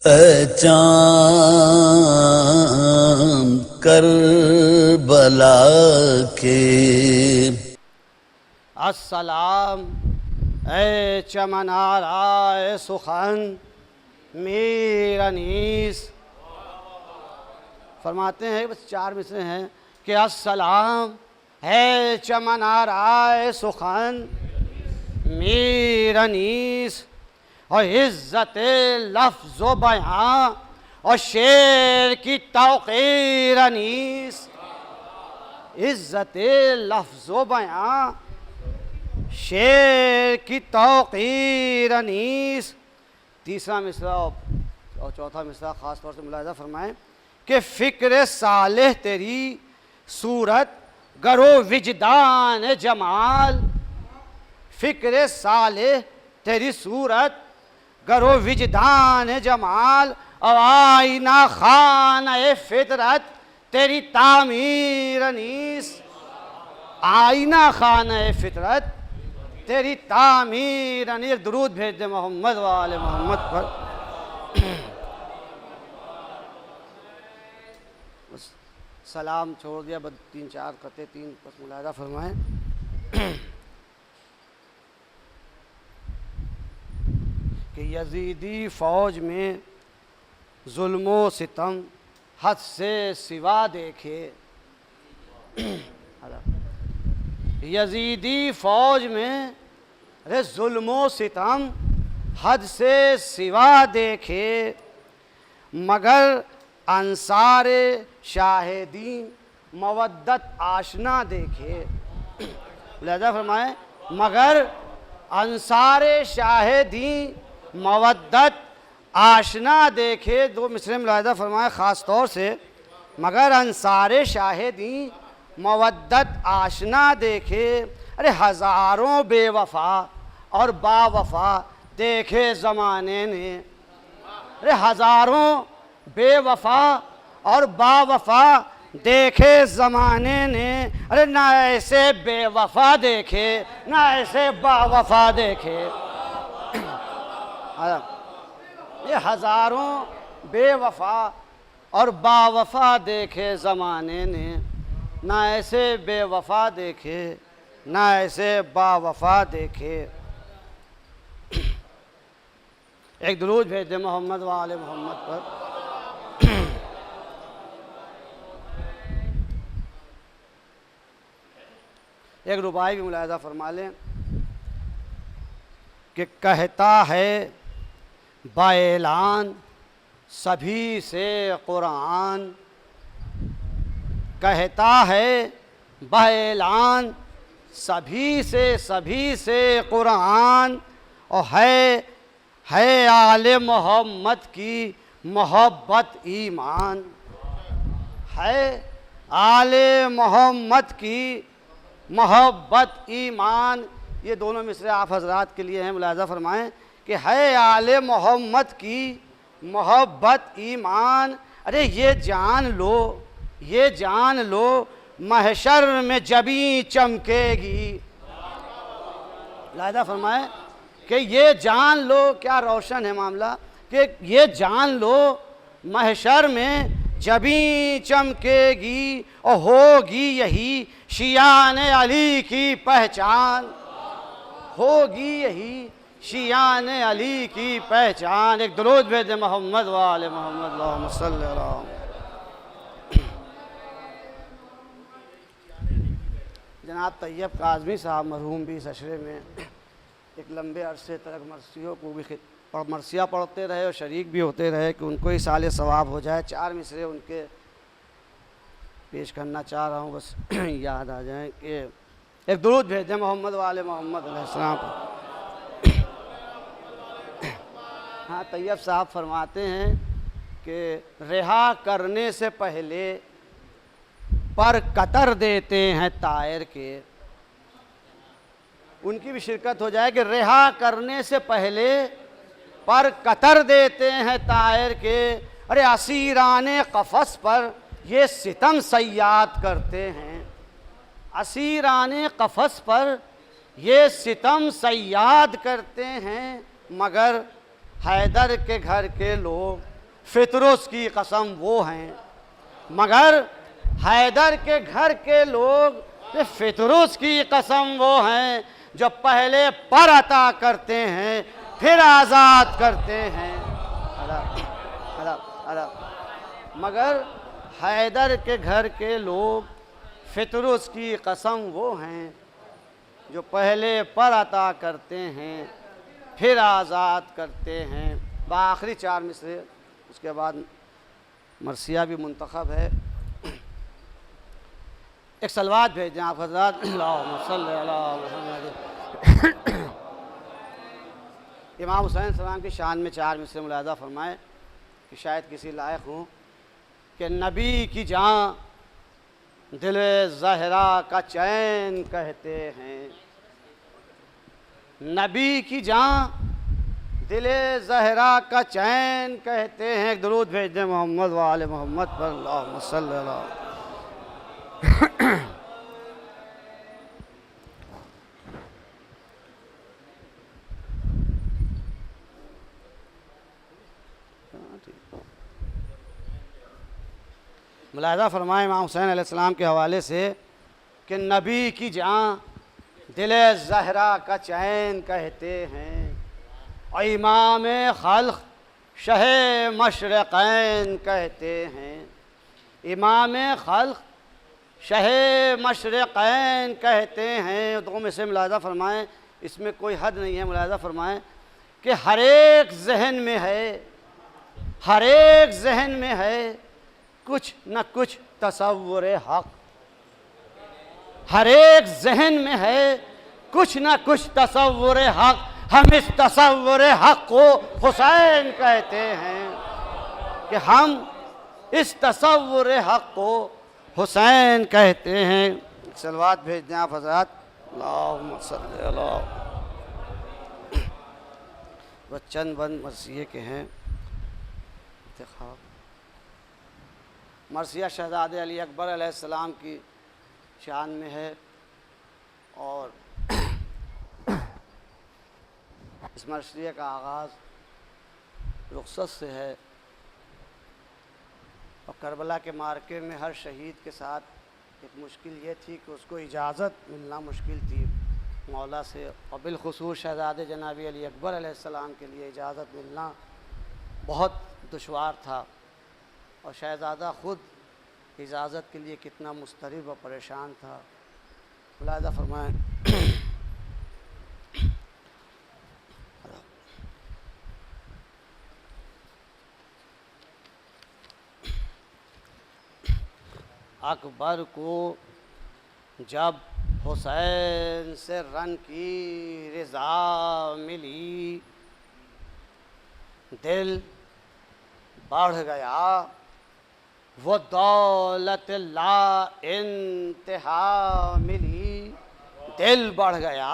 चाँद करबला के अस्सलाम ए चमनारा ए सुखन मीर अनीस। फरमाते हैं बस 4 मिसरे हैं कि अस्सलाम है चमनारा ए सुखन मीर अनीस और इज़्ज़त लफ्ज़ व बयां और शेर की तौक़ीर अनीस। इज़्ज़त लफ्ज़ व बयां शेर की तौक़ीर अनीस। तीसरा मिसरा और चौथा मिसरा ख़ास तौर से मुलाहिज़ा फरमाएं कि फ़िक्र सालेह तेरी सूरत गरो विजदान जमाल। फ़िक्र सालेह तेरी सूरत गरो विजदान जमाल और आईना खाना फितरत तेरी तामीर अनीस। आईना खाना फितरत तेरी तामीर अनीस। दुरूद भेज दे मोहम्मद वाले मोहम्मद पर। सलाम छोड़ दिया, बस 3-4 करते 3 बस मुलाहिज़ा फरमाएं। कि यजीदी फ़ौज में जुल्मो सितम हद से सिवा देखे। यजीदी फ़ौज में अरे जुल्मो सितम हद से सिवा देखे मगर अंसारे शाहिदीन मवद्दत आशना देखे। लिहाजा फरमाए मगर अंसारे शाहिदीन मवद्दत आशना देखे। 2 मिसरे मुलाहिज़ा फरमाए ख़ास तौर से मगर अंसारे शाहिदीन मवद्दत आशना देखे। अरे हज़ारों बेवफ़ा और बावफ़ा देखे ज़माने ने। अरे हज़ारों बेवफ़ा और बावफ़ा देखे ज़माने ने। अरे ना ऐसे बेवफ़ा देखे ना ऐसे बावफ़ा देखे। ये हज़ारों बेवफ़ा और बावफ़ा देखे ज़माने ने। ना ऐसे बेवफ़ा देखे ना ऐसे बावफ़ा देखे। एक दुरूद भेज दे मोहम्मद वाले मोहम्मद पर। एक रुबाई भी मुलाहिज़ा फरमा लें कि कहता है बाएलान सभी से कुरान। कहता है बाएलान सभी से कुरान और है आले मोहम्मद की मोहब्बत ईमान। है आले मोहम्मद की मोहब्बत ईमान। ये दोनों मिसरे आप हजरात के लिए हैं, मुलाहिज़ा फरमाएं कि है आले मोहम्मद की मोहब्बत ईमान। अरे ये जान लो महशर में जबी चमकेगी। मुलाहिज़ा फरमाएं कि ये जान लो, क्या रोशन है मामला, कि ये जान लो महशर में जबी चमकेगी और होगी यही शियान अली की पहचान। होगी यही शियान अली की पहचान। एक दुरूद भेज दे मोहम्मद वाले मोहम्मद अल्लाहुम्मा सल्ली अला। जनाब तैयब काज़मी साहब मरहूम भी इस अशरे में एक लंबे अरसे तक मरसियों को भी मरसिया पढ़ते रहे और शरीक भी होते रहे कि उनको ही साले सवाब हो जाए। 4 मिसरे उनके पेश करना चाह रहा हूँ, बस याद आ जाए कि एक दुरूद भेज दें मोहम्मद वाले मोहम्मद अलैहिस्सलाम पर। हाँ, तैयब साहब फरमाते हैं कि रिहा करने से पहले पर कतर देते हैं तायर के। उनकी भी शिरकत हो जाए कि रिहा करने से पहले पर कतर देते हैं तायर के। अरे असीराने कफस पर ये सितम सयाद करते हैं। असीराने कफस पर ये सितम सयाद करते हैं, मगर हैदर के घर के लोग फितरुस की कसम वो हैं। मगर हैदर के घर के लोग फितरुस की कसम वो हैं जो पहले पर अता करते हैं फिर आज़ाद करते हैं। मगर हैदर के घर के लोग फितरुस की कसम वो हैं जो पहले पर अता करते हैं फिर आज़ाद करते हैं। आखिरी 4 मिसरे, उसके बाद मरसिया भी मुंतखब है। एक सलवात भेज दें आप हज़रात। इमाम हुसैन सलाम की शान में 4 मिसरे मुलाहज़ा फरमाए कि शायद किसी लायक हों कि नबी की जान दिल ज़हरा का चैन कहते हैं। नबी की जान दिल ज़हरा का चैन कहते हैं। एक दुरूद भेज दें मोहम्मद वाले मोहम्मद पर अल्लाहुम्मा सल्ली अला। मुलाहज़ा फरमाए इमाम हुसैन अलैहिस्सलाम के हवाले से कि नबी की जान दिल ज़हरा का चैन कहते हैं और इमाम खल्क़ शह मशरक़ैन कहते हैं। इमाम खल्क़ शह मशरक़ैन कहते हैं। दो में से मुलाहज़ा फरमाएँ, इसमें कोई हद नहीं है। मुलाहज़ा फरमाएँ कि हर एक जहन में है, हर एक जहन में है कुछ न कुछ तसव्वुर हक़। हर एक जहन में है कुछ न कुछ तसव्वुर हक़। हम इस तसव्वुर हक़ को हुसैन कहते हैं कि हम इस तसव्वुर हक़ को हुसैन कहते हैं। सलवात भेज दें आप हज़रात। अल्लाहुम्मा सल्ली अला। बच्चन बंद मरसिये के हैं। इंतखाब मरसिया शहज़ादे अली अकबर अलैहिस्सलाम की शान में है और इस मरसिये का आगाज़ रुख़सत से है और करबला के मार्के में हर शहीद के साथ एक मुश्किल ये थी कि उसको इजाज़त मिलना मुश्किल थी मौला से, और बिलखुसूस शहज़ादे जनाबी अली अकबर अलैहिस्सलाम के लिए इजाज़त मिलना बहुत दुश्वार था और शहज़ादा ख़ुद इजाज़त के लिए कितना मुस्तरिब और परेशान था। मुलाहज़ा फरमाएँ अकबर को जब हुसैन से रन की रिज़ा मिली दिल बढ़ गया, वो दौलत ला इंतहा मिली। दिल बढ़ गया,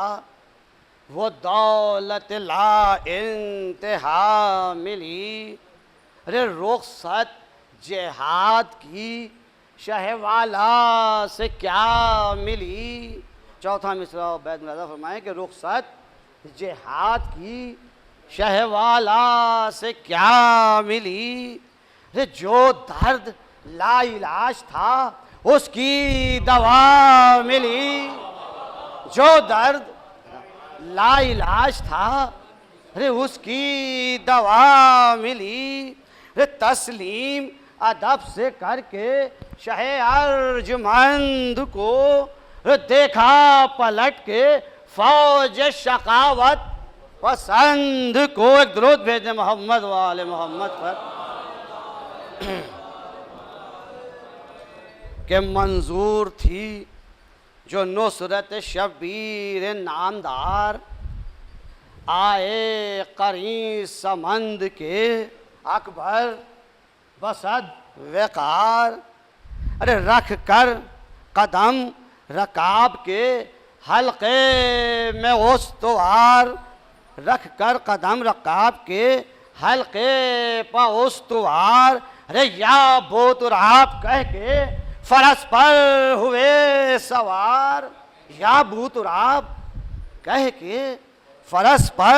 वो दौलत ला इंतहा मिली। अरे रुख़सत जिहाद की शहवाला से क्या मिली। चौथा मिसरा बैद मुलाहज़ा फरमाएँ कि रुख़सत जिहाद की शहवाला से क्या मिली। अरे जो दर्द लाइलाज था उसकी दवा मिली। जो दर्द लाइलाज था अरे उसकी दवा मिली। अरे तस्लीम अदब से करके शहे अर्जमंद को देखा पलट के फौज शकावत पसंद को। एक दुरूद भेजे मोहम्मद वाले मोहम्मद पर के मंजूर थी जो नुसरत शबीर नामदार आए करीं समंद के अकबर बसद वेकार। अरे रख कर कदम रकाब के हल्के में उस्तवार, रख कर कदम रकाब के हल्के पर उस्तवार। अरे या बूतराब कह के फरस पर हुए सवार, या बूतराब कह के फरस पर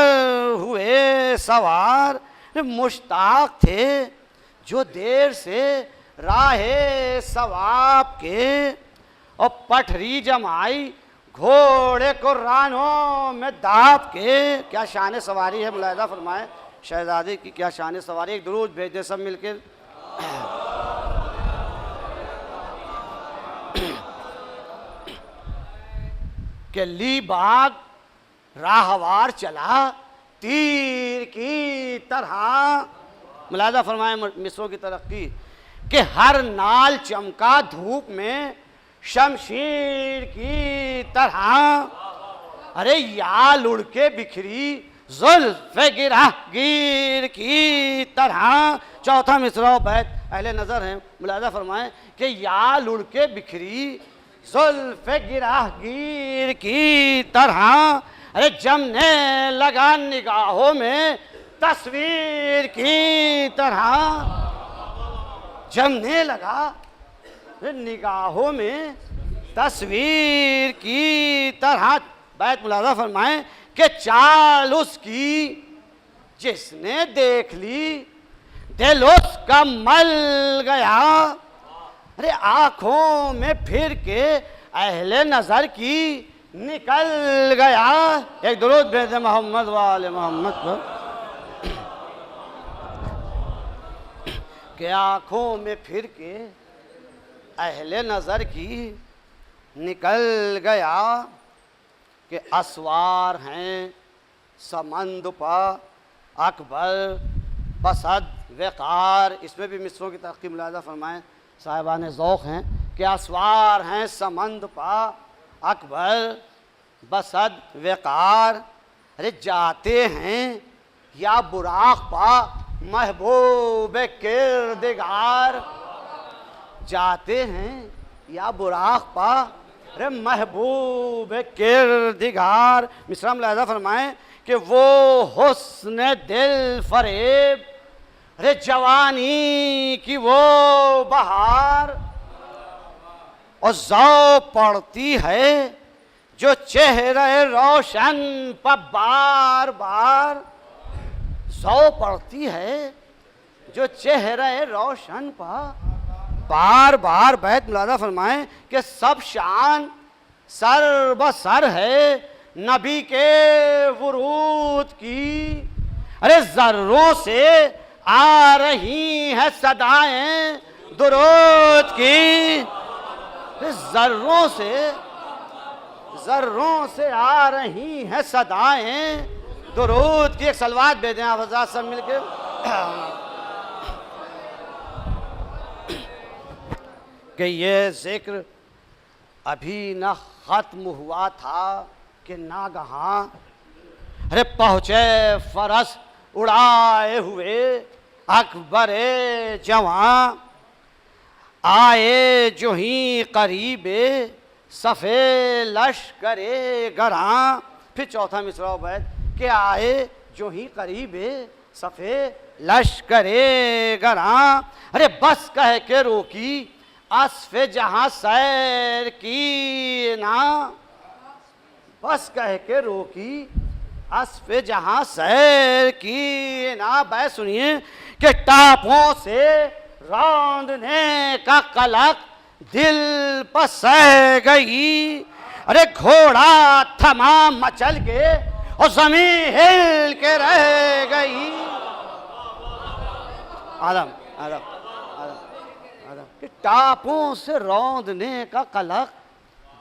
हुए सवार। मुश्ताक थे जो देर से राहे सवाब के और पठरी जमाई घोड़े को रानों में दाब के। क्या शान सवारी है, मुलाहिजा फरमाए शहजादे की क्या शान सवारी। एक दुरूद भेज दे सब मिलकर। के ली बाग राहवार चला तीर की तरह। मुलाहिजा फरमाए मिसरों की तरक्की कि हर नाल चमका धूप में शमशीर की तरह। अरे याल उड़ के बिखरी जुल्फ़े गिरहगीर की तरह। चौथा मिसरा बैत अहले नज़र हैं, मुलाहिजा फरमाएं कि याल उड़ के बिखरी जुल्फ़े गिरहगीर की तरह। अरे जमने लगा निगाहों में तस्वीर की तरह। जमने लगा निगाहों में तस्वीर की तरह। बैत मुलाहिजा फरमाएं कि चाल उसकी जिसने देख ली दिल उसका मल गया। अरे आंखों में फिर के अहले नजर की निकल गया। एक दुरूद भेज दे मोहम्मद वाले मोहम्मद पर। कि आंखों में फिर के अहले नजर की निकल गया। कि असवार हैं समंद पा अकबर बसद वक़ार। इसमें भी मिसरों की तरक्की मुलाहिजा फरमाएं साहिबान ज़ौक़ हैं कि असवार हैं समंद पा अकबर बसद वक़ार। अरे जाते हैं या बुराक पा महबूब किरदिगार। जाते हैं या बुराक पा अरे महबूब किरदिगार। मिसरा मुलाहिजा फरमाएं कि वो हुस्न दिल फरेब अरे जवानी की वो बहार। और ज़ौ पड़ती है जो चेहरे रोशन पर बार बार। ज़ौ पड़ती है जो चेहरे रोशन पर बार बार। बैत मुलाहिजा फरमाएं कि सब शान सर बसर है नबी के वुरूद की। अरे जर्रों से आ रही है सदाएं दुरूद की। जर्रों से आ रही हैं सदाएं दुरूद की। एक सलवात भेजें आप हज़रात सब मिलकर कि ये जिक्र अभी न ख़त्म हुआ था कि नागहां अरे पहुँचे फरस उड़ाए हुए अकबर जवां। आए जो ही करीबे सफ़े लश्करे गरां। फिर चौथा मिसरा बैत कि आए जो ही करीबे सफ़े लश्करे गरां। अरे बस कह के रोकी असफ़े जहाँ सैर की ना। बस कह के रोकी असफ़े जहाँ सैर की ना। बैत सुनिए कि टापों से रौंदने का कलक दिल पर सह गई। अरे घोड़ा थमा मचल के और ज़मीं हिल के रह गई। आदम आदम आदम आदम कि टापों से रौंदने का कलक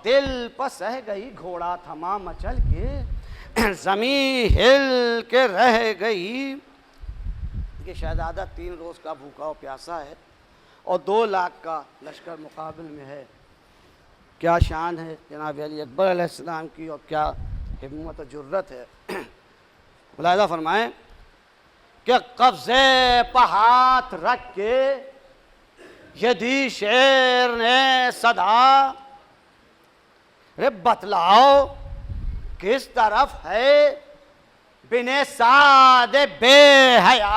दिल पर सह गई। घोड़ा थमा मचल के ज़मीं हिल के रह गई। कि शहजादा 3 रोज़ का भूखा और प्यासा है और 2 लाख का लश्कर मुकाबिल में है। क्या शान है जनाब अली अकबर अलैहिस्सलाम की और क्या हिम्मत और जुर्रत है। मुलाहिजा फरमाएं कि कब्ज़े पर हाथ रख के यदि शेर ने सदा। रे बतलाओ किस तरफ है बिने सादे बेहया।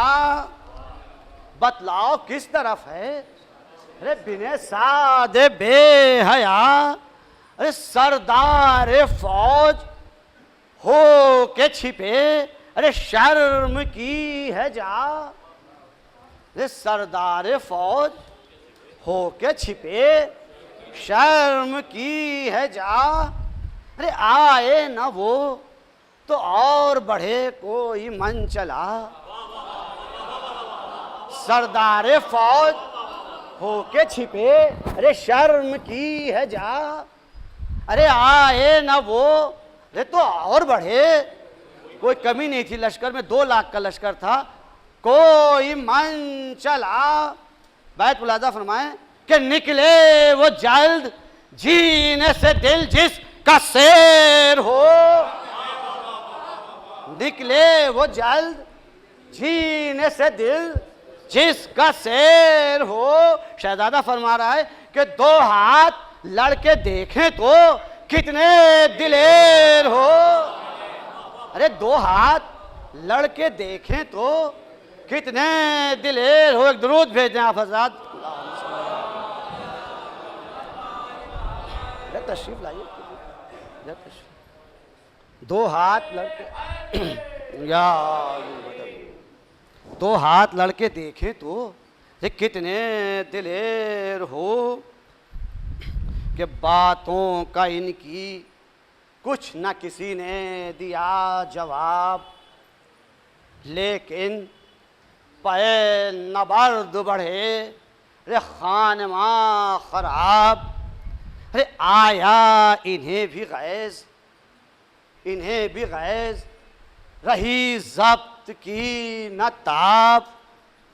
बतलाओ किस तरफ है अरे बिने सादे बेहया। अरे सरदार फौज हो के छिपे अरे शर्म की है जा। अरे सरदार फौज होके छिपे, शर्म की है जा। अरे आए न वो तो और बढ़े कोई मन चला। सरदार फौज होके छिपे, अरे शर्म की है जा। अरे आए न वो, अरे तो और बढ़े, कोई कमी नहीं थी लश्कर में, 2 लाख का लश्कर था, कोई मन चला। बैत मुलाजा फरमाए कि निकले वो जल्द जीने से दिल जिसका शेर हो, निकले वो जल्द जीने से दिल जिसका शेर हो। शहजादा फरमा रहा है कि 2 हाथ लड़के देखें तो कितने दिलेर हो। अरे 2 हाथ लड़के देखें तो कितने दिलेर हो। एक दुरूद भेज दें आप हज़रात। तशरीफ लाइए, 2 हाथ लड़के या 2 हाथ लड़के देखें तो ये कितने दिलेर हो। कि बातों का इनकी कुछ न किसी ने दिया जवाब, लेकिन पे नबर्द बढ़े, रे खानमा खराब। अरे आया इन्हें भी गैज़, इन्हें भी गैज़, रही ज़ब्त की न ताब।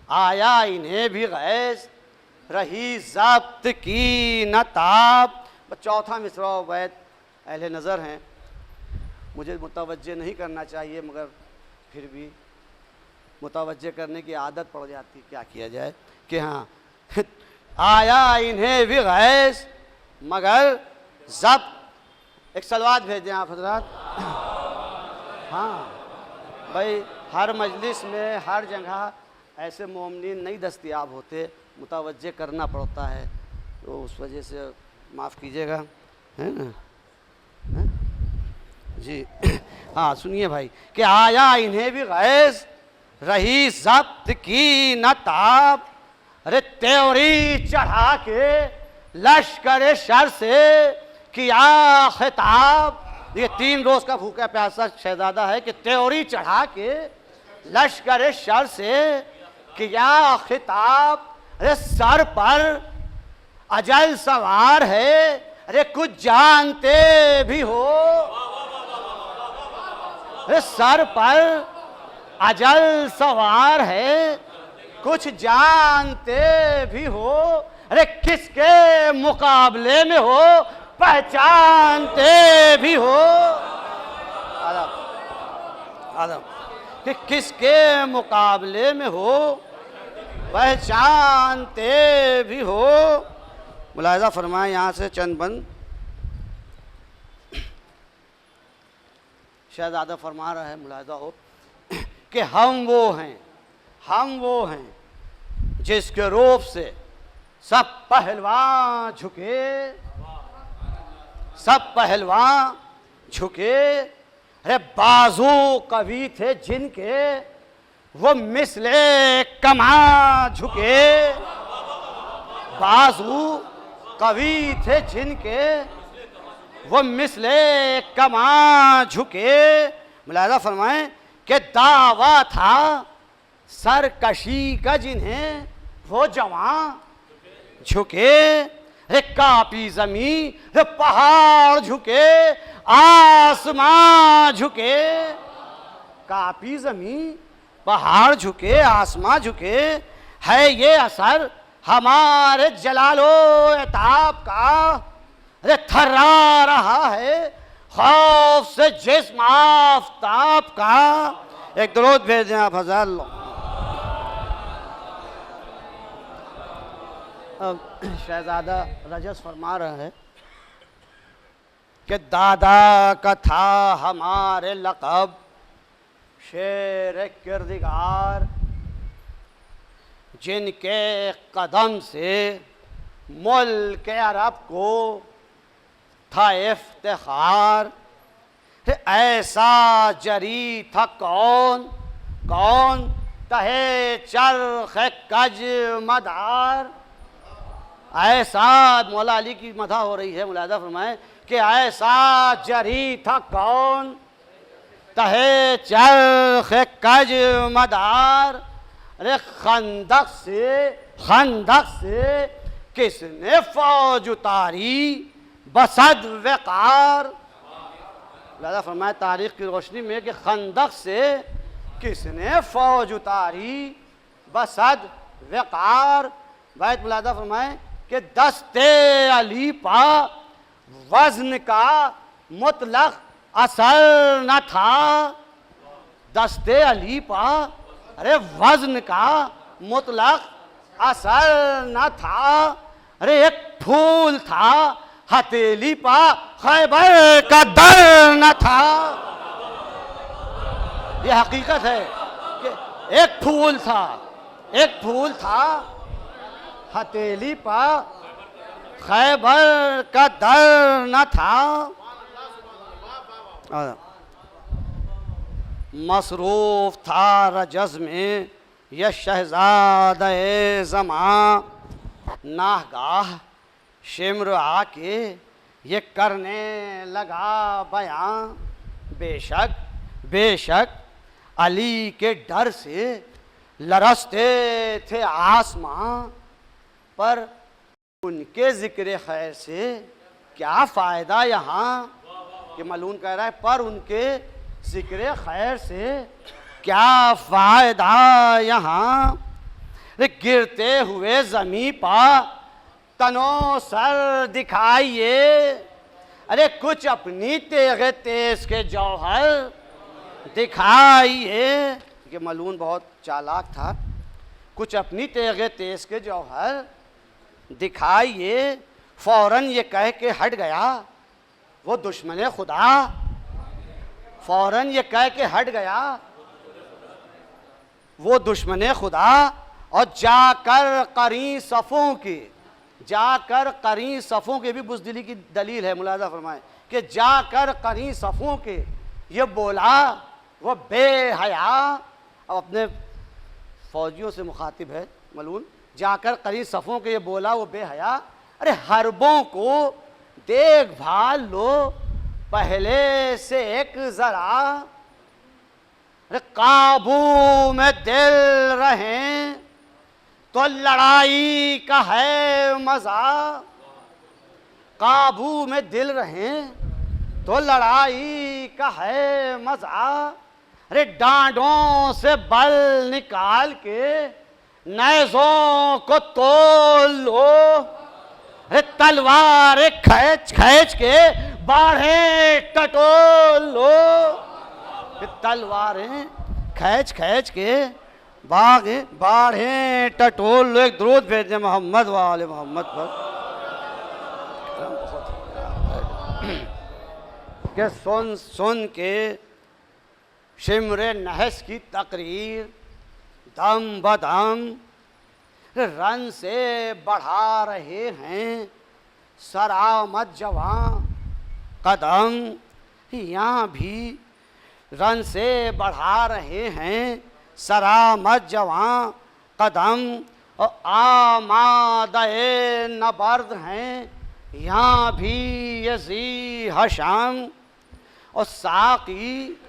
आया इन्हें भी गैज़, रही ज़ब्त की न ताब। चौथा मिसरा वैद अहले नज़र हैं, मुझे मुतवज्जे नहीं करना चाहिए, मगर फिर भी मुतवज्जे करने की आदत पड़ जाती, क्या किया जाए। कि हाँ आया इन्हें भी गैज़ मगर ज़ब्त। एक सलवात भेज दें आप हज़रात। हाँ भाई, हर मजलिस में हर जगह ऐसे मोमिनीन नहीं दस्तयाब होते, मुतवज्जे करना पड़ता है, तो उस वजह से माफ़ कीजिएगा, है ना। जी हाँ सुनिए भाई कि आया इन्हें भी गैज़, रही ज़ब्त की न ताब। अरे त्योरी चढ़ा के लश्कर शर से किया खिताब। ये 3 रोज़ का भूखा प्यासा शहजादा है कि त्योरी चढ़ा के लश्कर शर से किया खिताब। अरे सर पर अजल सवार है, अरे कुछ जानते भी हो। अरे सर पर अजल सवार है, कुछ जानते भी हो। अरे किसके मुकाबले में हो, पहचानते भी हो। आदम आदम कि किसके मुकाबले में हो, पहचानते भी हो। मुलाहिज़ा फरमाए यहाँ से चंद बंद। शहज़ादा फरमा रहा है, मुलाहिज़ा हो कि हम वो हैं जिसके रूप से सब पहलवान झुके, सब पहलवान झुके। अरे बाजू कवि थे जिनके, वो मिसले कमा झुके। बाजू कवि थे जिनके, वो मिसले कमा झुके। मुलाहिज़ा फरमाएं कि दावा था सरकशी का जिन्हें, वो जवान झुके। रे कापी ज़मी, रे पहाड़ झुके, आसमां झुके। कापी ज़मी, पहाड़ झुके, आसमां झुके। है ये असर हमारे जलालो एताब का, अरे थर्रा रहा है खौफ से जिस्म आफताब का। एक दुरूद भेज दें आप हज़ार। अब शहजादा रजस फरमा रहा है कि दादा का था हमारे लक़ब शेर किरदिगार, जिनके कदम से मुल्क अरब को था इफ्तिखार। ऐसा जरी था कौन तहे चरख कज मदार। ऐसा मौला अली की मदह हो रही है, मुलाजा फरमाए कि ऐसा जरी था कौन, तहे चरख कज मदार। अरे खंदक से किसने फौज उतारी बसद वकार। मुलाजा फरमाए तारीख की रोशनी में कि खंदक से किसने फौज उतारी बसद वकार। बैत मुलाजा फरमाए कि दस्ते अली पा वज़न का मुतलक असर न था। दस्ते अली पा अरे वज़न का मुतलक असर न था। अरे एक फूल था हथेली पा खैबर का दर न था। ये हकीकत है कि एक फूल था हथेली पर खैबर का दर न था। मसरूफ था रजज़ में यह शहज़ादे ज़मां, नाहगाह शिम्र आके ये करने लगा बयां। बेशक अली के डर से लरसते थे आसमां, पर उनके ज़िक्र खैर से क्या फ़ायदा यहाँ। कि मलून कह रहा है पर उनके ज़िक्र खैर से क्या फ़ायदा यहाँ। गिरते हुए ज़मीं पा तनो सर दिखाइए। अरे कुछ अपनी तेग़े तेज़ के जौहर दिखाइए। कि मलून बहुत चालाक था। कुछ अपनी तेग़े तेज़ के जौहर दिखाइए। फ़ौरन ये कह के हट गया वो दुश्मन खुदा। फ़ौरन ये कह के हट गया वो दुश्मन खुदा। और जाकर करीं सफ़ों के भी बुज़दिली की दलील है। मुलाज़ा फरमाएं कि जाकर करीं सफ़ों के ये बोला वो बेहया। अब अपने फ़ौजियों से मुखातिब है मलून। जाकर करीं सफ़ों के ये बोला वो बेहया। अरे हरबों को देखभाल लो पहले से एक ज़रा। अरे काबू में दिल रहें तो लड़ाई का है मज़ा। काबू में दिल रहें तो लड़ाई का है मज़ा। अरे डांडों से बल निकाल के नेज़ों को तोल लो। अरे तलवार खींच के बाढ़ें टटोल लो। तलवारें खींच के बाढ़ें टटोल लो। एक दुरूद भेजे मोहम्मद वाले मोहम्मद पर के सुन के शिम्रे नहस की तकरीर दम बदम रन से बढ़ा रहे हैं सरामत जवां कदम। यहाँ भी रन से बढ़ा रहे हैं सरामत जवां कदम। और आमादे नबर्द हैं यहाँ भी यज़ी हशाम। और साक़ी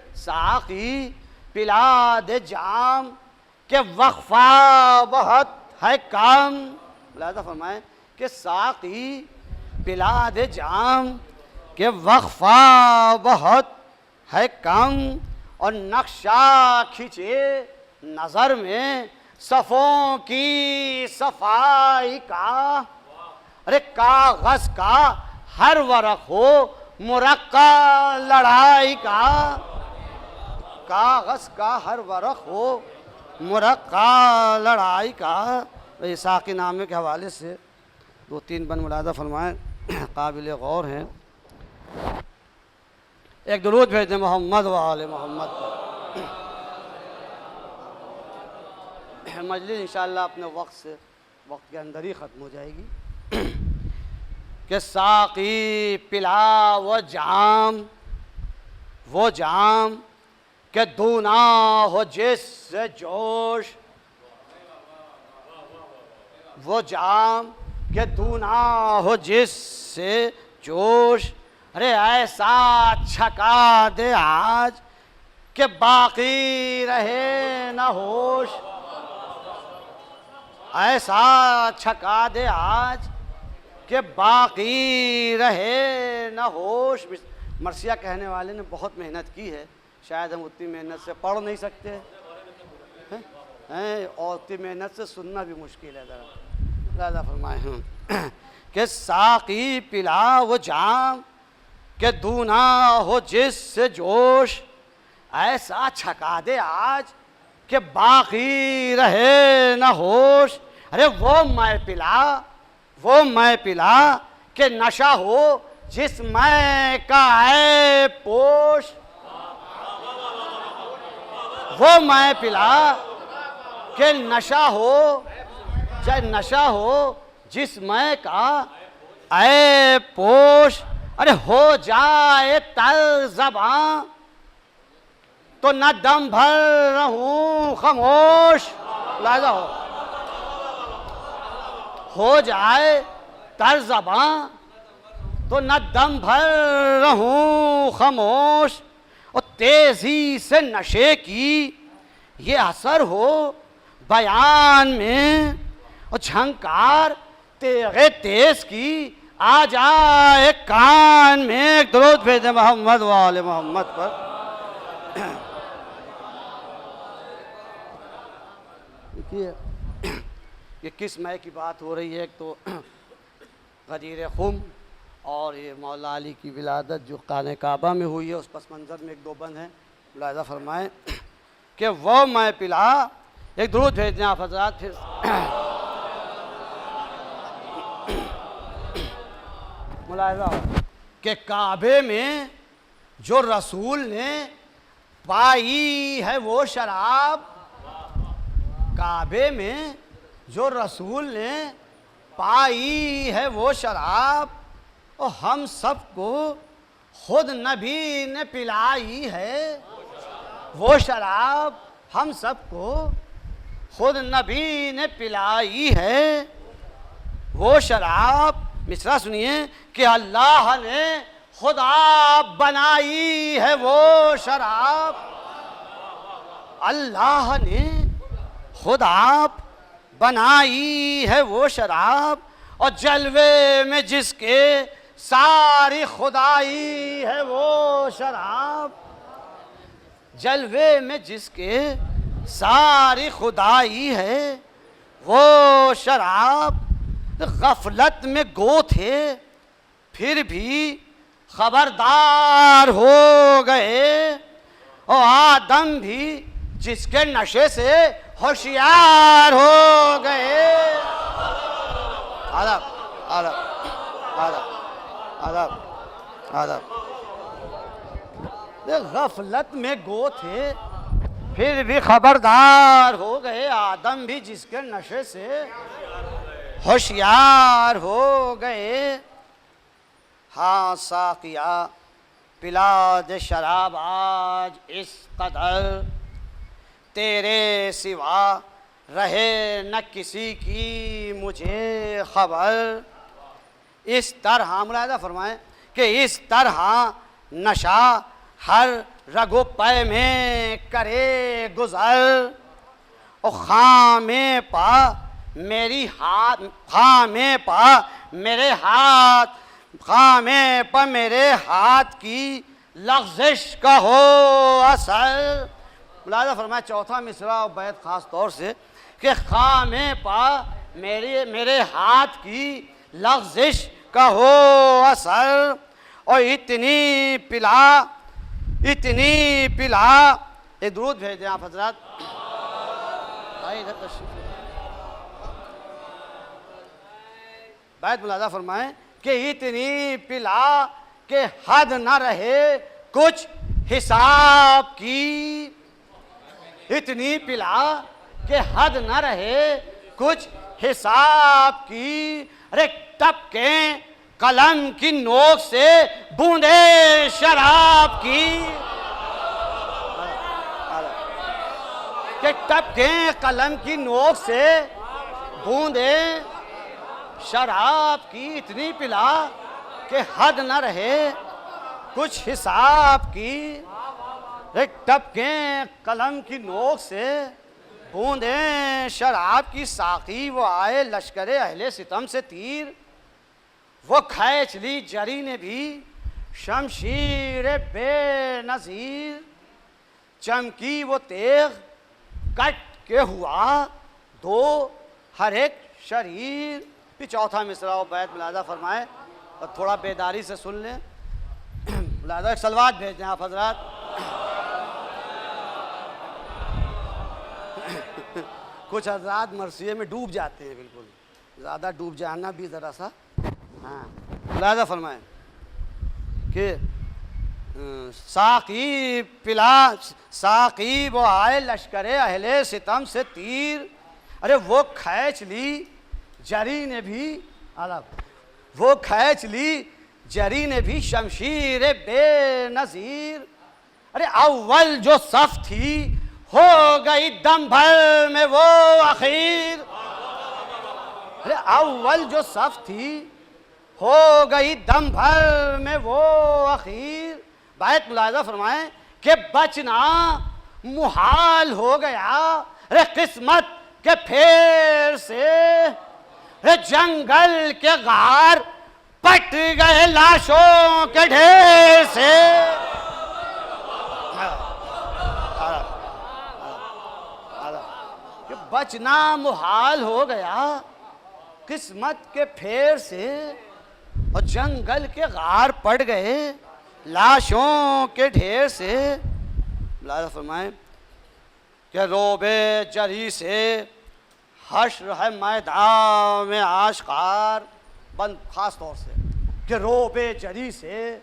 पिला दे जाम के वक्फ़ा बहुत है काम। मुलाज़ा फरमाएं कि साक़ी पिला दे जाम के वक्फ़ा बहुत है कम। और नक्शा खींचे नज़र में सफ़ों की सफाई का। अरे कागज़ का हर वरक़ हो मुरक्का लड़ाई का। कागज़ का हर वरक़ हो मुरक्का लड़ाई का। साक़ी नामे के हवाले से 2-3 बन मुलाज़ा फरमाएँ काबिल गौर हैं। एक दुरूद भेज दें मोहम्मद वाले मोहम्मद पर। मजलिस इंशाअल्लाह अपने वक्त के अंदर ही ख़त्म हो जाएगी। कि साक़ी पिला वो जाम कि दूना हो जिससे जोश, वो जाम कि दूना हो जिससे जोश, अरे ऐसा छका दे आज कि बाकी रहे न होश, ऐसा छका दे आज कि बाकी रहे न होश। मरसिया कहने वाले ने बहुत मेहनत की है, शायद हम उतनी मेहनत से पढ़ नहीं सकते हैं और उतनी मेहनत से सुनना भी मुश्किल है। ज़रा फरमाए हैं कि साकी पिला वो जाम कि दूना हो जिससे जोश, ऐसा छका दे आज कि बाकी रहे न होश। अरे वो मैं पिला कि नशा हो जिस मैं का है पोश, वो मैं पिला कि नशा हो, चाहे नशा हो जिस मैं का ऐ पोश। अरे हो जाए तर ज़बां तो न दम भर रहूं खामोश, लाजा हो जाए तर ज़बां तो न दम भर रहूं खामोश। और तेजी से नशे की ये असर हो बयान में, और झंकार तेगे तेज की आ जाए कान में। दुरूद भेजे मोहम्मद वाले मोहम्मद पर। देखिए ये किस मय की बात हो रही है। एक तो गदीर खुम और ये मौला अली की विलादत जो खाने काबा में हुई है, उस पस मंज़र में एक दो बंद हैं। मुलाहिज़ा फरमाएँ कि वो मैं पिला। एक दुरूद भेज दें आप हज़रात फिर। मुलाहिज़ा कि काबे में जो रसूल ने पाई है वो शराब, काबे में जो रसूल ने पाई है वो शराब, और हम सबको खुद नबी ने पिलाई है वो शराब, हम सबको खुद नबी ने पिलाई है वो शराब। मिसरा सुनिए कि अल्लाह ने खुदा बनाई है वो शराब, अल्लाह ने खुदा बनाई है वो शराब। और जलवे में जिसके सारी खुदाई है वो शराब, जलवे में जिसके सारी खुदाई है वो शराब। गफलत में गो थे फिर भी खबरदार हो गए, और आदम भी जिसके नशे से होशियार हो गए। आदब आदब आदब आदब आदब। गफलत में गो थे फिर भी खबरदार हो गए, आदम भी जिसके नशे से होशियार हो गए। हाँ साकिया पिला दे शराब आज इस कदर, तेरे सिवा रहे न किसी की मुझे खबर। इस तरह मुलाहिज़ा फरमाएं कि इस तरह नशा हर रगो पै में करे गुजर, और खामे पा मेरी हाथ, खामे पा मेरे हाथ, खामे पा मेरे हाथ की लग़्ज़िश का हो असर। मुलाहिज़ा फरमाया चौथा मिसरा और बैत ख़ास तौर से कि खामे पा मेरे हाथ की लग़्ज़िश का हो असर। और इतनी पिला एक दुरूद भेज दें आप हज़रात। बैत मुलाहिज़ा फरमाएं कि इतनी पिला के हद न रहे कुछ हिसाब की, इतनी पिला के हद न रहे कुछ हिसाब की। अरे टपके कलम की नोक से बूंदे शराब की, कि टपके कलम की नोक से बूंदे शराब की इतनी पिला कि हद न रहे कुछ हिसाब की। रे टपके कलम की नोक से बूंदे शराब की साकी, वो आए लश्करे अहले सितम से तीर, वो खींच ली जरी ने भी शमशीर बेनज़ीर। चमकी वो तेग कट के हुआ दो हर एक शरीर। फिर चौथा मिसरा और बैत मुलादा फरमाए और थोड़ा बेदारी से सुन लें। मुलादा एक सलवात भेज दें आप हजरात। कुछ हजरात मरसिए में डूब जाते हैं, बिल्कुल ज़्यादा डूब जाना भी ज़रा सा। हाँ, मुलादा फरमाए कि साकी पिला साकी वो आए लश्करे अहले सितम से तीर। अरे वो खींच ली जरी ने भी अलग, वो खींच ली जरी ने भी शमशीर बेनज़ीर। अरे अव्वल जो सफ थी हो गई दम भर में वो अखीर। अरे अव्वल जो सफ थी हो गई दम भर में वो अखीर। बैत मुलाहिज़ा फरमाएं कि बचना मुहाल हो गया रे किस्मत के फेर से। रे जंगल के गार पट गए लाशों के ढेर से। कि बचना मुहाल हो गया किस्मत के फेर से और जंगल के गार पड़ गए लाशों के ढेर से। मुलाहिज़ा फरमाएं कि रोबे जरी से हश्र है मैदान में आशकार। बंद ख़ास तौर से कि रोबे जरी से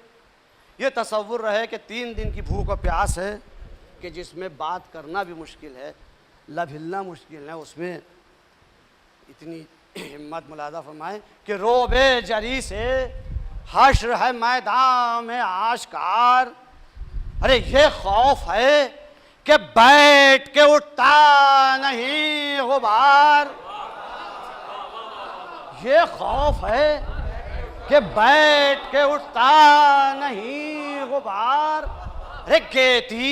ये तसव्वुर रहे कि 3 दिन की भूख और प्यास है कि जिसमें बात करना भी मुश्किल है, लब हिलना मुश्किल है, उसमें इतनी हिम्मत। मुलाहिज़ा फरमाएं कि रोबे जरी से हश्र है मैदान में आशकार। अरे ये खौफ है कि बैठ के उठता नहीं गुबार। ये खौफ है कि बैठ के उठता नहीं गुबार। अरे गेती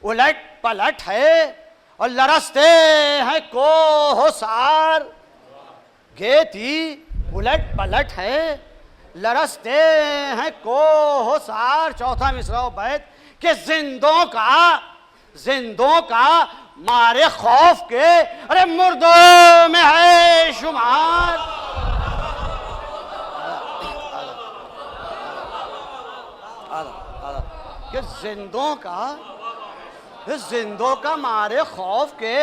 उलट पलट है और लरसते हैं कोहसार। गेती उलट पलट है लरसते हैं कोहसार। चौथा मिसरा बैत कि जिंदों का मारे खौफ के अरे मुर्दों में है शुमार। कि जिंदों का मारे खौफ के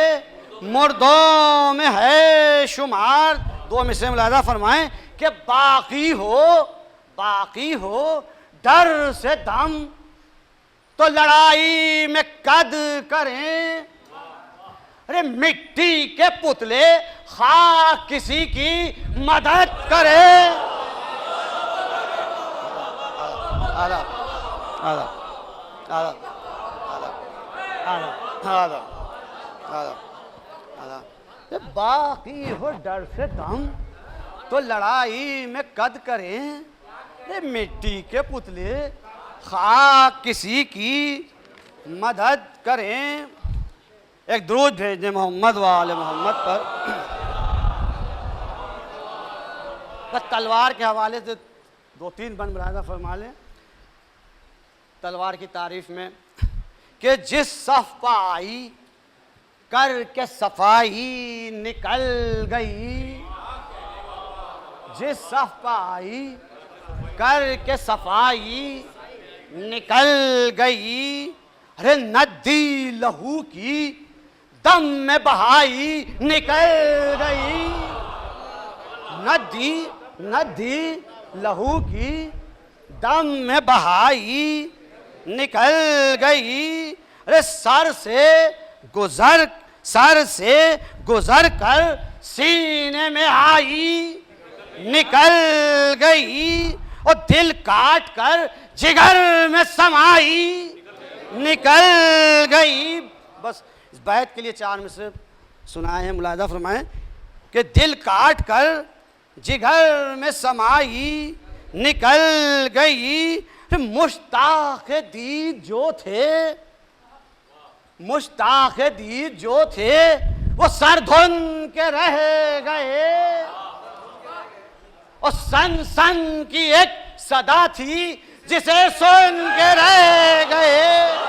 मुर्दों में है शुमार। 2 मिसरे मुलाहिज़ा फरमाएं कि बाकी हो डर से दम तो लड़ाई में कद करें। अरे मिट्टी के पुतले खाक किसी की मदद करें। आला आला आला आला आला आला आला। बाकी हो डर से दम तो लड़ाई में कद करें। ये मिट्टी के पुतले खाक किसी की मदद करें। एक दुरूद भेज दें मोहम्मद वाले मोहम्मद पर। तलवार के हवाले से 2-3 बंद मुलाहिज़ा फरमा लें तलवार की तारीफ में कि जिस सफ पर आई करके सफाई निकल गई। जिस सफ पर आई करके सफाई निकल गई। अरे नदी लहू की दम में बहाई निकल गई। नदी लहू की दम में बहाई निकल गई। अरे सर से गुजर कर सीने में आई निकल गई। और दिल काट कर जिगर में समाई निकल गई। बस बैत के लिए 4 मिसरे सुनाए हैं। मुलाहिजा फरमाएं कि दिल काट कर जिगर में समाई निकल गई, मुश्ताक दीद जो थे, मुश्ताक दीद जो थे वो सर धुन के रह गए, और सन सन की एक सदा थी जिसे सुन के रह गए।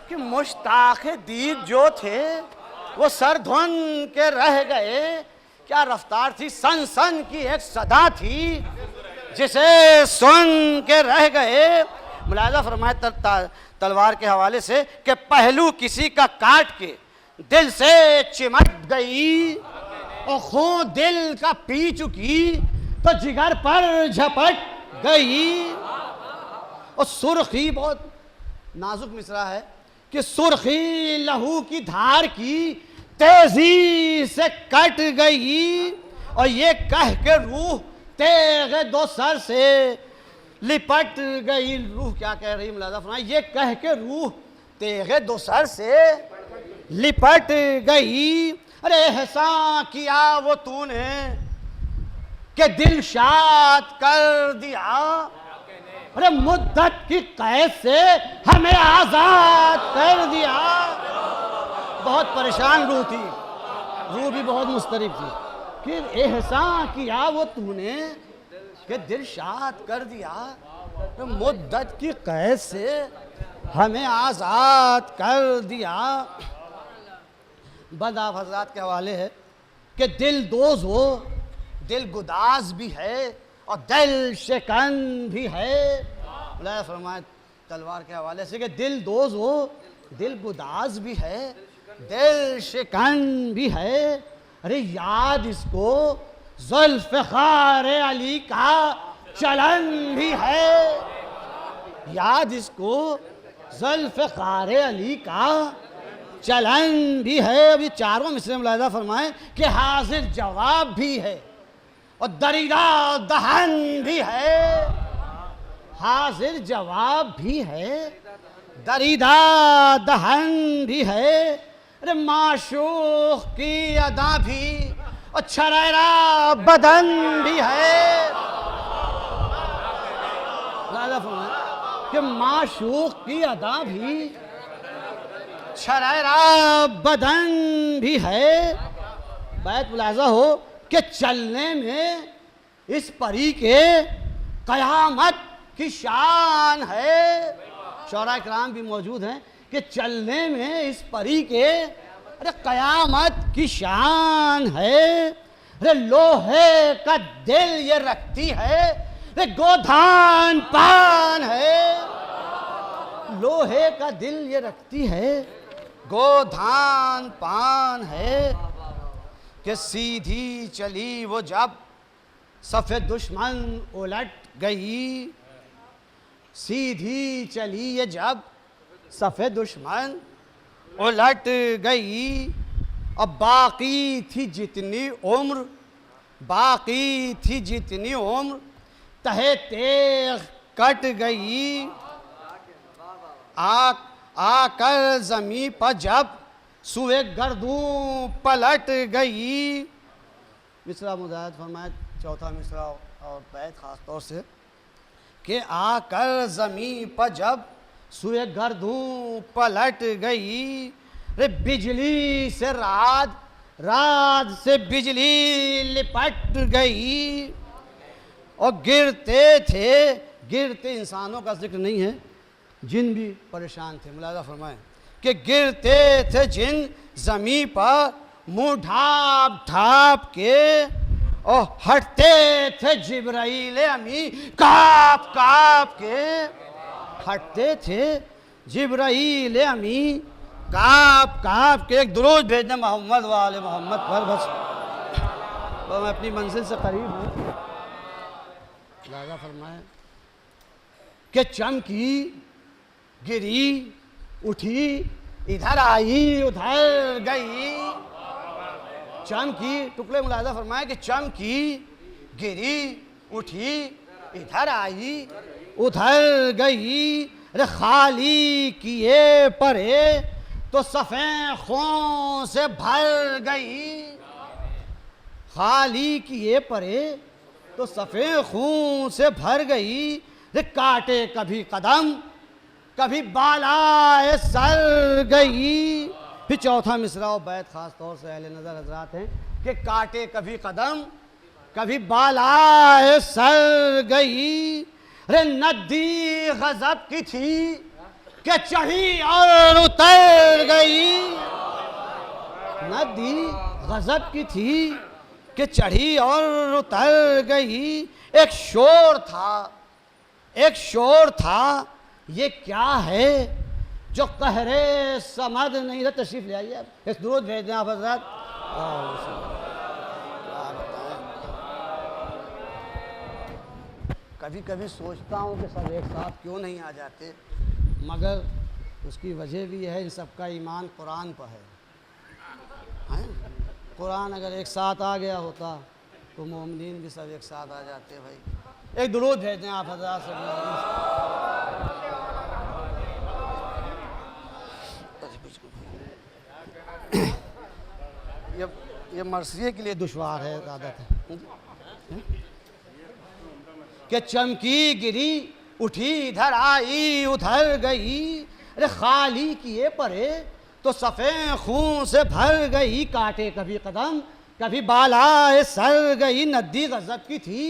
कि मुश्ताक दीद जो थे वो सर धुन के रह गए। क्या रफ्तार थी, सन सन की एक सदा थी जिसे सुन के रह गए। मुलाहिजा फरमाए तलवार के हवाले से कि पहलू किसी का काट के दिल से चिमट गई, और खून दिल का पी चुकी तो जिगर पर झपट गई। और सुर्खी, बहुत नाजुक मिसरा है कि सुर्खी लहू की धार की तेजी से कट गई, और ये कह के रूह तेगे दो सर से लिपट गई। रूह क्या कह रही मुलाहिजा फरमाए, ये कह के रूह तेगे दो सर से लिपट गई। अरे एहसान किया वो तूने कि दिल शाद कर दिया, अरे मुद्दत की कैद से हमें आजाद कर दिया। बहुत परेशान रूह थी, रूह भी बहुत मुस्तरिब थी कि एहसान किया वो तूने कि दिल शाद कर दिया, तो मुद्दत की कैद से हमें आजाद कर दिया। बद आप हजरात के हवाले है कि दिल दोज हो, दिल गुदाज भी है और दिल शिकन भी है। मुलाहिजा फरमाए तलवार के हवाले से कि दिल दोज हो, दिल गुदाज भी है, दिल शिकन भी है। अरे याद इसको ज़ुल्फ़िकार अली का चलन भी है, याद इसको ज़ुल्फ़िकार अली का चलन भी है। अभी चारों मिसरे मुलाहिजा फरमाएं कि हाजिर जवाब भी है और दरीदा दहन भी है, हाजिर जवाब भी है, दरीदा दहन भी है। अरे माशूक की अदा भी और छरेरा बदन भी है। कि माशूक की अदा भी छरेरा बदन भी है। बैत मुलाहिजा हो कि चलने में इस परी के कयामत की शान है। शौरा किराम भी मौजूद हैं कि चलने में इस परी के अरे कयामत की शान है। अरे लोहे का दिल ये रखती है, अरे गोधान पान है। लोहे का दिल ये रखती है, गोधान पान है। कि सीधी चली वो जब सफ़े दुश्मन उलट गई, सीधी चली ये जब सफ़े दुश्मन उलट गई। अब बाकी थी जितनी उम्र, बाकी थी जितनी उम्र तहे तेग कट गई। आकर ज़मीं पर जब सुए गर्दूं पलट गई। मिसरा मुजाहिद फरमाए चौथा मिसरा और बैत ख़ास तौर से कि आकर ज़मीं पर जब सुए गर्दूं पलट गई। रे बिजली से रात, रात से बिजली लिपट गई। और गिरते थे, गिरते इंसानों का जिक्र नहीं है, जिन भी परेशान थे। मुलाहिजा फरमाएं कि गिरते थे जिन ज़मीं पर मुँह ढाप ढाप के, और हटते थे जिब्राइल अमी काँप काँप के। हटते थे जिब्राइल अमी काँप काँप के। एक दुरूद भेजना मोहम्मद वाले मोहम्मद पर, बस तो मैं अपनी मंजिल से करीब हूँ। लाजा फरमाए कि चमकी गिरी उठी, इधर आई उधर गई। चमकी टुकड़े मुलाहिजा फरमाए कि चमकी गिरी उठी इधर आई उधर गई, अरे खाली किए परे तो सफ़े खून से भर गई। खाली किए परे तो सफ़े खून से भर गई, रे काटे कभी कदम कभी बालाए सर गई। फिर चौथा मिसरा और बैत खास तौर से अहले नज़र हजरात हैं कि काटे कभी कदम कभी बालाए सर गई। रे नदी गजब की थी कि चढ़ी और उतर गई। नदी गजब की थी कि चढ़ी और उतर गई। एक शोर था ये क्या है जो कहरे समझ नहीं रहा। तशरीफ ले आइए आप, इस दुरूद भेज दें आप हज़रात। कभी कभी सोचता हूँ कि सब एक साथ क्यों नहीं आ जाते, मगर उसकी वजह भी है, इन सबका ईमान कुरान पर है। कुरान अगर एक साथ आ गया होता तो मोमिनीन भी सब एक साथ आ जाते। भाई एक दुरूद भेज दें आप हज़रात से। ये मरसिए के लिए दुश्वार है, आदत है कि चमकी गिरी उठी इधर आई उधर गई। अरे खाली किए परे तो सफ़े खून से भर गई। काटे कभी कदम कभी बालाए सर गई। नदी गजब की थी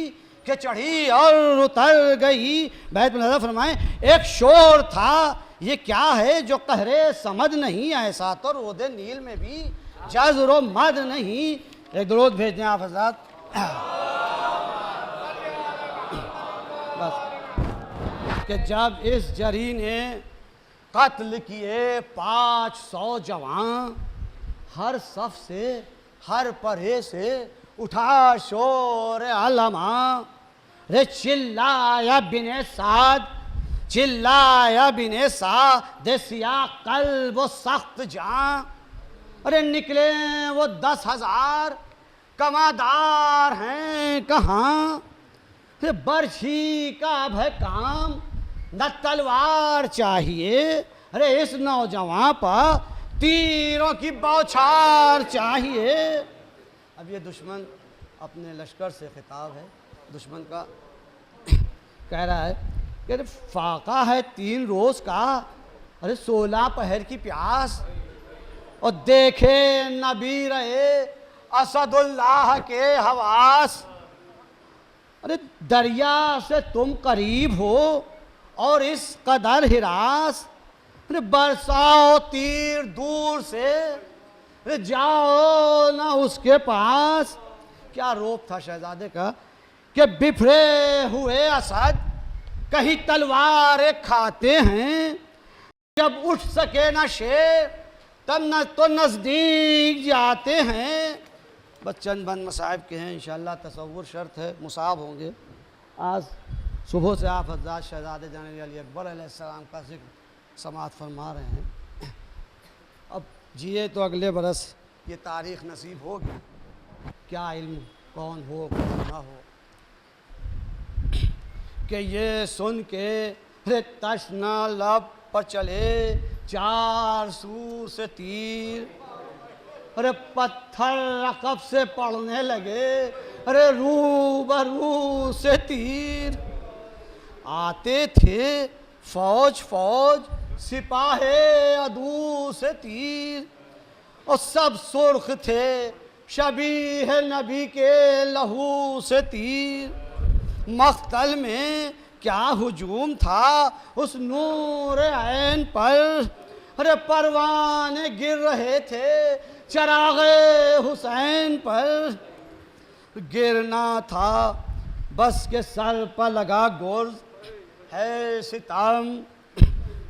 कि चढ़ी और उतर गई। बैत में नज़र फरमाएं, एक शोर था ये क्या है जो कहरे समझ नहीं, ऐसा तो रोदे नील में भी जज़्र मद नहीं। एक दुरूद भेज दें आप हज़रात। बस कि जब इस जरी ने कत्ल किए 500 जवान, हर सफ से हर परे से उठा शोर अलमा। रे चिल्लाया बिने साद चिल्लाया बिने साद सिया कल्ब वो सख्त जां। अरे निकले वो 10,000 कमादार हैं कहाँ। बर्छी का भय काम न तलवार चाहिए। अरे इस नौजवान पर तीरों की बौछार चाहिए। अब ये दुश्मन अपने लश्कर से खिताब है, दुश्मन का कह रहा है कि अरे फाका है 3 रोज़ का, अरे 16 पहर की प्यास, और देखे नबी रहे असदुल्लाह के हवास। अरे दरिया से तुम करीब हो और इस कदर हिरास। अरे बरसाओ तीर दूर से, अरे जाओ ना उसके पास। क्या रोप था शहजादे का कि बिफरे हुए असद कहीं तलवारें खाते हैं। जब उठ सके ना शेर तब न तो नज़दीक जाते हैं। बस चंद बंद मसाइब के हैं, इंशाअल्लाह तसव्वुर शर्त है, मुसाब होंगे। आज सुबह से आप हज़रत शहज़ादे जाने अली अकबर अलैहिस्सलाम का जिक्र समात फरमा रहे हैं। अब जिए तो अगले बरस ये तारीख़ नसीब होगी, क्या इल्म कौन हो कौन ना हो। कि ये सुन के रे तशना लब पर चले 4 सूर से तीर। अरे पत्थर रकब से पड़ने लगे, अरे रूबरू से तीर। आते थे फौज फौज सिपाहे अदू से तीर, और सब सुर्ख थे शबीह नबी के लहू से तीर। मख्तल में क्या हुजूम था उस नूर ऐन पर। अरे परवाने गिर रहे थे चरागे हुसैन पर। गिरना था बस के सर पर लगा गुर्ज है सितम।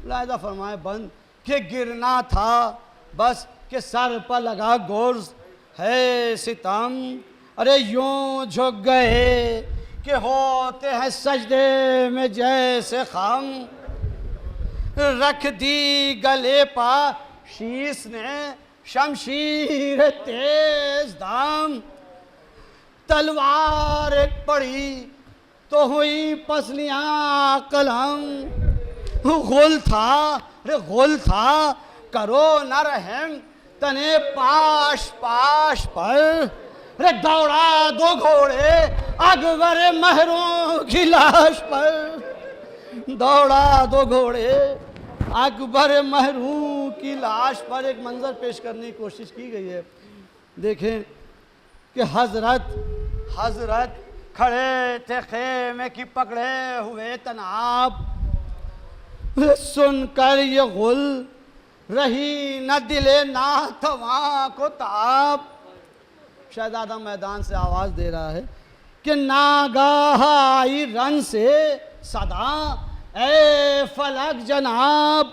लायदा फरमाए बंद कि गिरना था बस के सर पर लगा गुर्ज है सितम। अरे यूं झुक गए कि होते हैं सजदे में जैसे खम। रख दी गले पर शीश ने शमशीर तेज दाम। तलवार एक पड़ी तो हुई पसलियां कलम। गुल था, रे गुल था, करो न रहम तने पाश पाश पर। रे दौड़ा दो घोड़े अकबर महरों की लाश पर। दौड़ा दो घोड़े अकबर महरूं की लाश पर। एक मंजर पेश करने की कोशिश की गई है। देखें कि हजरत खड़े थे खेमे की पकड़े हुए तनाब। सुनकर ये गुल रही न दिले ना थवा को ताब। शहजादा मैदान से आवाज दे रहा है कि नागाह आई रन से सदा, ए फलक जनाब।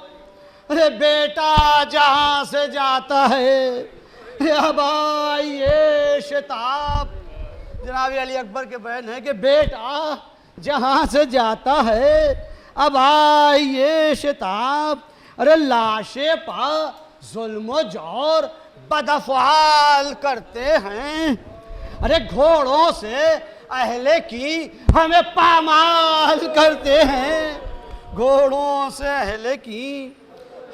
अरे बेटा जहां से जाता है अब आइए शताब। जनाब अली अकबर के बयान है कि बेटा जहां से जाता है अब आइए शताब। अरे लाशे पा जुल्म जौर बदफआल करते हैं। अरे घोड़ों से अहले की हमें पामाल करते हैं। घोड़ों से अहले की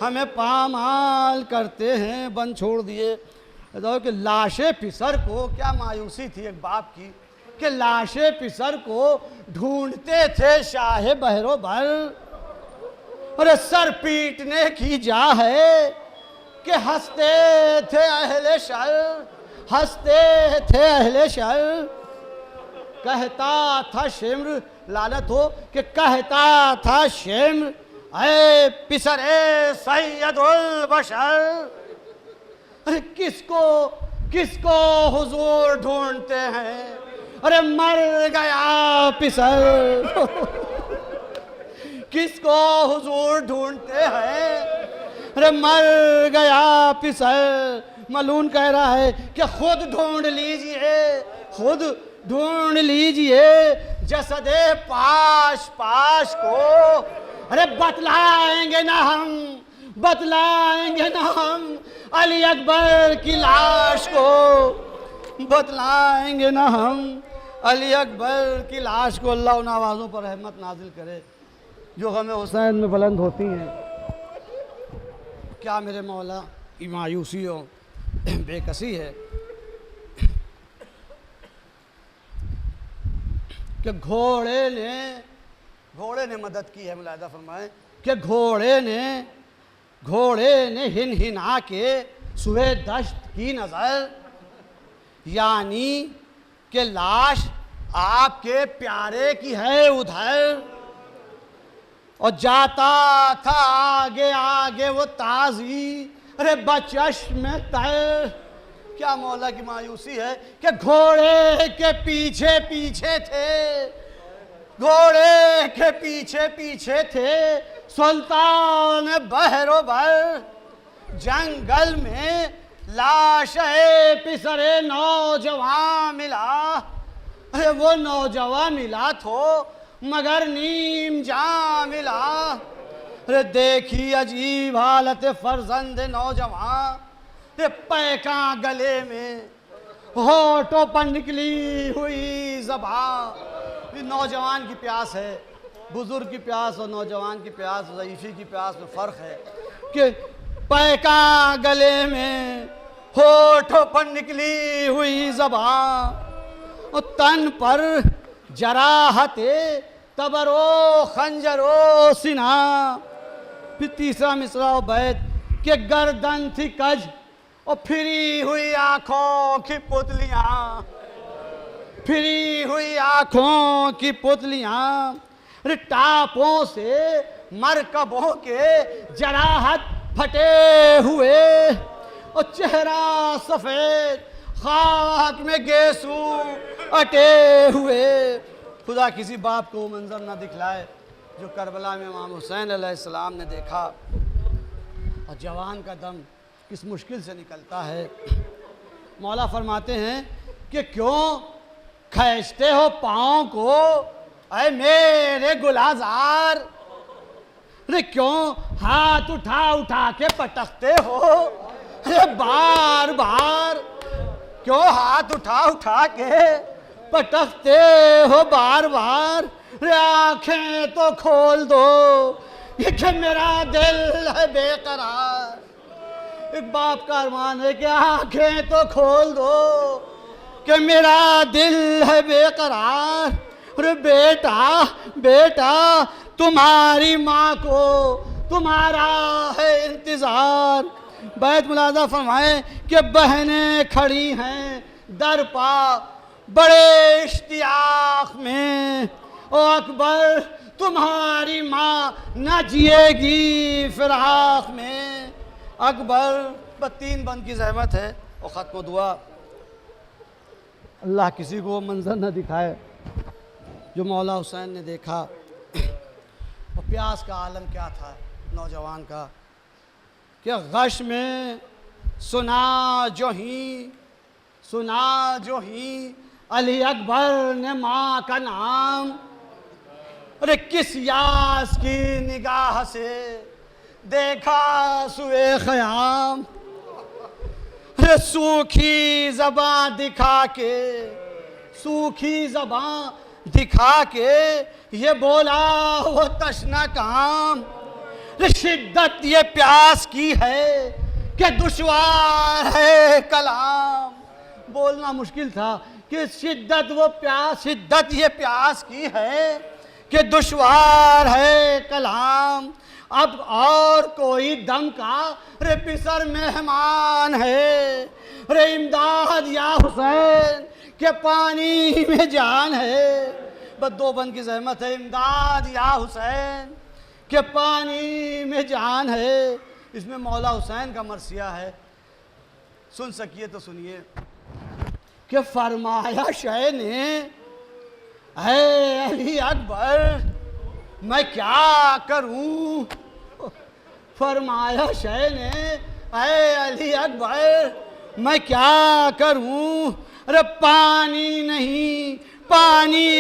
हमें पामाल करते हैं। बन छोड़ दिए कि लाशे पिसर को, क्या मायूसी थी एक बाप की कि लाशे पिसर को ढूंढते थे शाहे बहरो भर। अरे सर पीटने की जा है कि हंसते थे अहले शर, हंसते थे अहले शर। कहता था शेम्र, लानत हो कि कहता था शेम्र, ऐ पिसरे सैयदुल बशर। अरे किसको हुजूर ढूंढते हैं। अरे मर गया पिसर। किसको हुजूर ढूंढते हैं। अरे मर गया पिसर। मलून कह रहा है कि खुद ढूंढ लीजिए, खुद ढूंढ लीजिए जसदे पाश पाश को। अरे बतलाएंगे ना हम, बतलाएंगे ना हम अली अकबर की लाश को। बतलाएंगे ना हम अली अकबर की लाश को। अल्लाह उन आवाज़ों पर रहमत नाजिल करे जो हमें हुसैन में बुलंद होती हैं। क्या मेरे मौला की मायूसी हो, बेकसी है कि घोड़े ने मदद की है। मुलाहिदा फरमाएं कि घोड़े ने हिन हिना के सुबह दश्त की नज़र, यानी कि लाश आपके प्यारे की है उधर। और जाता था आगे आगे वो ताजी, अरे बचश में तय। क्या मौला की मायूसी है कि घोड़े के पीछे पीछे थे, घोड़े के पीछे पीछे थे सुल्तान बहरो भर। जंगल में लाश पिसरे नौजवान मिला। अरे वो नौजवान मिला तो मगर नीम जा मिला। अरे देखी अजीब हालत फर्जंद नौजवान। ये पैका गले में, होठों पर निकली हुई ज़बान। नौजवान की प्यास है, बुजुर्ग की प्यास और नौजवान की प्यास, ज़ईफ़ी की प्यास में फ़र्क है कि पैका गले में, होठों पर निकली हुई ज़बान। और तन पर जराहते तबरो खंजरो सिना। फिर तीसरा मिसरा बैत के गर्दन थी कज और फिरी हुई आँखों की पुतलियाँ, फिरी हुई आँखों की पुतलियाँ। टापों से मरकबों के जराहत फटे हुए और चेहरा सफ़ेद खाक में गेसू अटे हुए। खुदा किसी बाप को वो मंजर ना दिखलाए जो करबला में इमाम हुसैन अलैहिस्सलाम ने देखा। और जवान का दम किस मुश्किल से निकलता है। मौला फरमाते हैं कि क्यों खींचते हो पाँव को ऐ मेरे गुलाजार। अरे क्यों हाथ उठा उठा के पटकते हो। अरे बार बार क्यों हाथ उठा उठा के पटकते हो बार बार, रे आंखें तो खोल दो, ये कि मेरा दिल है बेकरार। एक बाप का अरमान है कि आंखें तो खोल दो कि मेरा दिल है बेकरार। अरे बेटा बेटा तुम्हारी माँ को तुम्हारा है इंतज़ार। बैत मुलाजा फरमाए कि बहनें खड़ी हैं दर पा बड़े इश्तियाक में, ओ अकबर तुम्हारी माँ न जिएगी फिराक में। अकबर 3 बंद की ज़हमत है और ख़त को दुआ, अल्लाह किसी को मंजर न दिखाए जो मौला हुसैन ने देखा। और प्यास का आलम क्या था नौजवान का, कि गश में सुना जो ही अली अकबर ने माँ का नाम। अरे किस यास की निगाह से देखा सुए ख़याम। अरे सूखी ज़बां दिखा के ये बोला वो तशना काम। शिद्दत ये प्यास की है कि दुश्वार है कलाम। बोलना मुश्किल था कि शिद्दत ये प्यास की है कि दुश्वार है कलाम। अब और कोई दम का रे पिसर मेहमान है, रे इमदाद या हुसैन के पानी में जान है। बस 2 बंद की ज़हमत है, इमदाद या हुसैन के पानी में जान है। इसमें मौला हुसैन का मरसिया है, सुन सकिए तो सुनिए। कि फरमाया शह ने है अली अकबर मैं क्या करूं। फरमाया शह ने है अली अकबर मैं क्या करूं। अरे पानी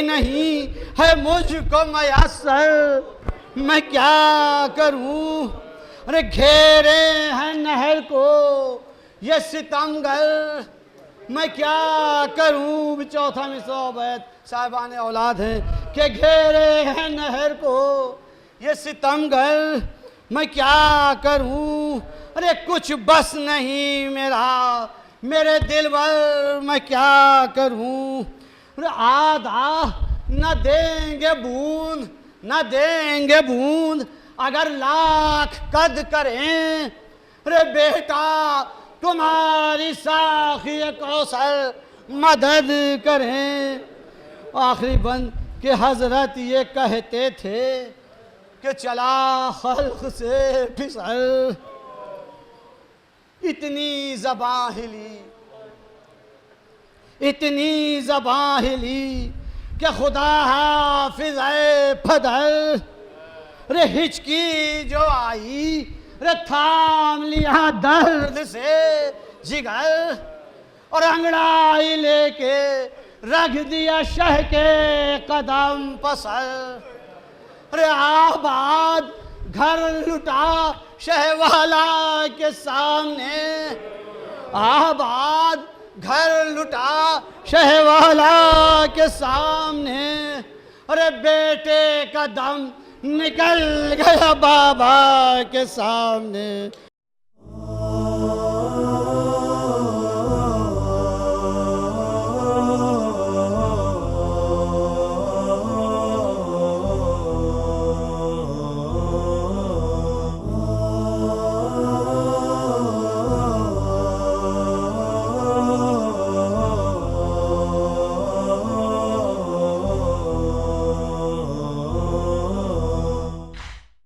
नहीं है मुझको मयस्सर, मैं क्या करूं। अरे घेरे हैं नहर को ये सितमगर, मैं क्या करूं। 4था मिसरा बैत साहिबान औलाद हैं कि घेरे हैं नहर को ये सितमगर, मैं क्या करूं। अरे कुछ बस नहीं मेरे दिलबर मैं क्या करूं। अरे आधा न देंगे बूंद अगर लाख कद करें। अरे बेटा तुम्हारी साखी कौसर मदद करें। आखिरी बंद के हजरत ये कहते थे कि चला खल्क से फिसल, इतनी ज़बां हिली कि खुदा हाफिज़ फदल। रे हिचकी जो आई रे थाम लिया दर्द से जिगर, और अंगड़ाई लेके रख दिया शह के कदम पसर। रे आबाद घर लुटा शहवाला के सामने, आबाद घर लुटा शहवाला के सामने। अरे बेटे का दम निकल गया बाबा के सामने।